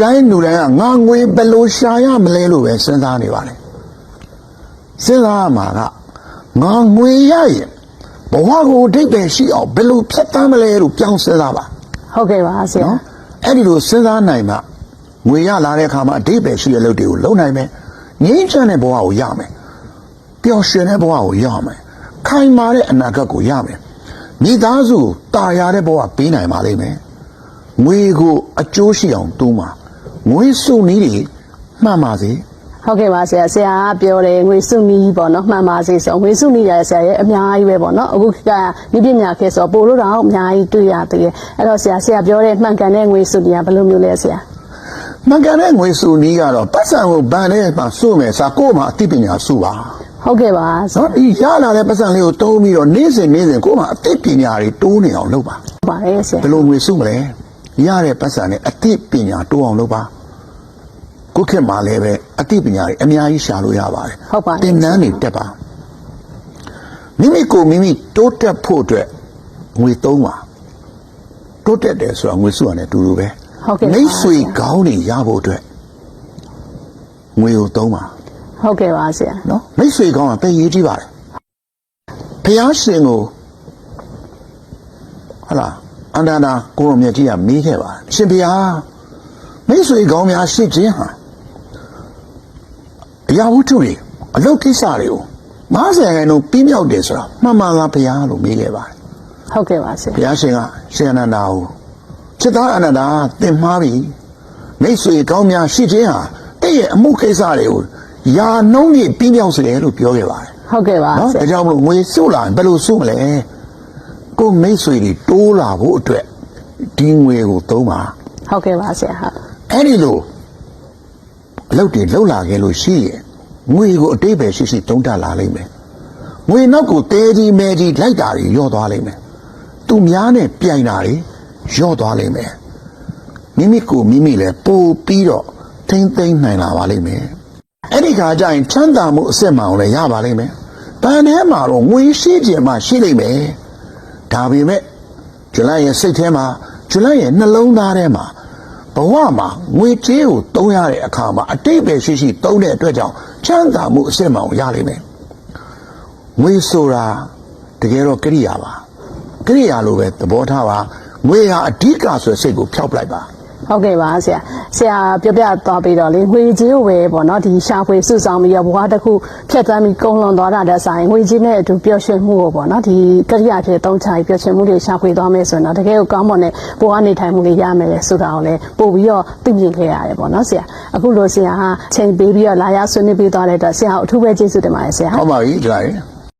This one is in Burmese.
တိုင်းလူတိုင်းကငါငွေဘယ်လိုရှာရမလဲလို့ပဲစဉ်းစားနေပါလေစဉ်းစားရမှာကငါငွေရရင်ဘဝကိုအဓိပ္ပာယ်ရှိအောင်ဘယ်လိုဖြတ်သန်းမလဲလို့ပြောင်းစဉ်းစားပါဟုတ်ကဲ့ပါဆရာအဲ့ဒီလိုစဉ်းစားနိုင်မှငွေရလာတဲ့အခါမှာအဓိပ္ပာယ်ရှိတဲ့လုပ်တွေကိုလုပ်နိုင်မယ်ငြိမ်းချမ်းတဲ့ဘဝကိုရမယ်ပျော်ရွှင်တဲ့ဘဝကိုရမယ်ခိုင်မာတဲ့အနာဂတ်ကိုရမယ်မိသားစုတာယာတဲ့ဘဝပေးနိုင်ပါလိမ့်မယ်ငွေကိုအကျိုးရှိအောင်တူးမှာငွေစုနည်းတွေမှန်ပါစေဟုတ်ကဲ့ပါဆရာပြောတယ်ငွေစုနည်းပေါ့နော်မှန်ပါစေဆိုငွေစုနည်းရဆရာရဲ့အများကြီးပဲပေါ့နော်အခုကနိပညာခေတ်ဆိုပို့လို့တော့အများကြီးတွေ့ရသေးတယ်အဲ့တော့ဆရာပြောတဲ့မှန်ကန်တဲ့ငွေစုနည်းကဘယ်လိုမျိုးလဲဆရာမှန်ကန်တဲ့ငွေစုနည်းကတော့ပတ်စံကိုဗန်ထဲမှာစုမယ်စာကိုယ်မှာအသိပညာစုပါဟုတ်ကဲ့ပါနော်ဒီရလာတဲ့ပတ်စံလေးကိုတုံးပြီးတော့နေ့စဉ်ကိုယ်မှာအသိပညာတွေတိုးနေအောင်လုပ်ပါဟုတ်ပါတယ်ဆရာဘယ်လိုငွေစုမလဲရတဲ့ပတ်စံနဲ့အသိပညာတိုးအောင်လုပ်ပါကိုယ့်ခေတ်မှာလည်းပဲအသိပညာတွေအများကြီးရှာလို့ရပါတယ်ဟုတ်ပါတယ်သင်တန်းတွေတက်ပါမိမိတိုးတက်ဖို့အတွက်ငွေသုံးပါတိုးတက်တယ်ဆိုတာငွေစုရတယ်အတူတူပဲဟုတ်ကဲ့မိတ်ဆွေကောင်းတွေရဖို့အတွက်ငွေကိုသုံးပါဟုတ်ကဲ့ပါဆရာနော်မိတ်ဆွေကောင်းကတည်ရည်ကြည့်ပါတယ်ဘုရားရှင်ကိုဟာလားအန္တနာကိုရောမြတ်ကြီးကမေးခဲ့ပါရှင်ဘုရားမိတ်ဆွေကောင်းများရှိခြင်းဟာအရာဝတ္ထုတွေအလုပ်ကိစ္စတွေကို90ခန်းလုံးပြီးမြောက်တယ်ဆိုတာမှန်မှန်လားဘုရားလို့မေးခဲ့ပါတယ်ဟုတ်ကဲ့ပါဆရာဘုရားရှင်ကရှင်အနန္ဒာကိုจิตသားအနန္ဒာသင်မှားပြီမိတ်ဆွေကောင်းများရှိခြင်းဟာတည့်ရဲ့အမှုကိစ္စတွေကိုယာနှုံးကြီးပြီးမြောက်စေတယ်လို့ပြောခဲ့ပါတယ်ဟုတ်ကဲ့ပါနော်ဒါကြောင့်မလို့ငွေစုလာရင်ဘယ်လိုစုမလဲကိုမိတ်ဆွေတွေတိုးလာဖို့အတွက်ဒီငွေကိုသုံးပါဟုတ်ကဲ့ပါဆရာဟုတ်အဲ့ဒီလိုအလုပ်တွေလှုပ်လာခဲ့လို့ရှိရင်ငွေကိုအတိတ်ပဲရှိသုံးတတ်လာလိမ့်မယ်ငွေနောက်ကိုတဲကြီးမဲကြီးလိုက်တာတွေရော့သွားလိမ့်မယ်သူများနဲ့ပြိုင်တာတွေရော့သွားလိမ့်မယ်မိမိလည်းပို့ပြီးတော့ထိမ့်သိမ့်နိုင်လာပါလိမ့်မယ်အဲ့ဒီခါကျရင်ချမ်းသာမှုအစစ်မှန်အောင်လည်းရပါလိမ့်မယ်။ဘန်ထဲမှာတော့ငွေရှိခြင်းမှရှိလိမ့်မယ်။ဒါပေမဲ့ဂျလန်ရဲ့စိတ်ထဲမှာဂျလန်ရဲ့နှလုံးသားထဲမှာဘဝမှာငွေကြေးကိုသုံးရတဲ့အခါမှာအတိတ်ပဲရှိသုံးတဲ့အတွက်ကြောင့်ချမ်းသာမှုအစစ်မှန်အောင်ရလိမ့်မယ်။ငွေဆိုတာတကယ်တော့ကိရိယာပါ။ကိရိယာလိုပဲသဘောထားပါ။ငွေဟာအဓိကဆိုတဲ့စိတ်ကိုဖျောက်ပလိုက်ပါ။ဟုတ်ကဲ့ပါဆရာပြောပြသွားပြီးတော့လေငွေကြေးကိုပဲပေါ့နော်ဒီရှာဖွေစုဆောင်ပြီးတော့ဘဝတစ်ခုဖြတ်သန်းပြီးကုန်လွန်သွားတာတဲ့ဆိုင်ငွေကြေးနဲ့အတူပျော်ရွှင်မှုကိုပေါ့နော်ဒီကရိယာဖြစ်သုံးချပြီးပျော်ရွှင်မှုတွေရှာဖွေသွားမယ်ဆိုရင်တော့တကယ်ကိုကောင်းမွန်တဲ့ဘဝနေထိုင်မှုတွေရမယ်လေဆိုတာကိုလည်းပို့ပြီးတော့သိမြင်ခဲ့ရတယ်ပေါ့နော်ဆရာအခုလိုဆရာဟာချိန်ပေးပြီးတော့လာရောက်ဆွေးနွေးပေးသွားတဲ့အတွက်ဆရာကိုအထူးပဲကျေးဇူးတင်ပါတယ်ဆရာဟုတ်ပါပြီကြားရင်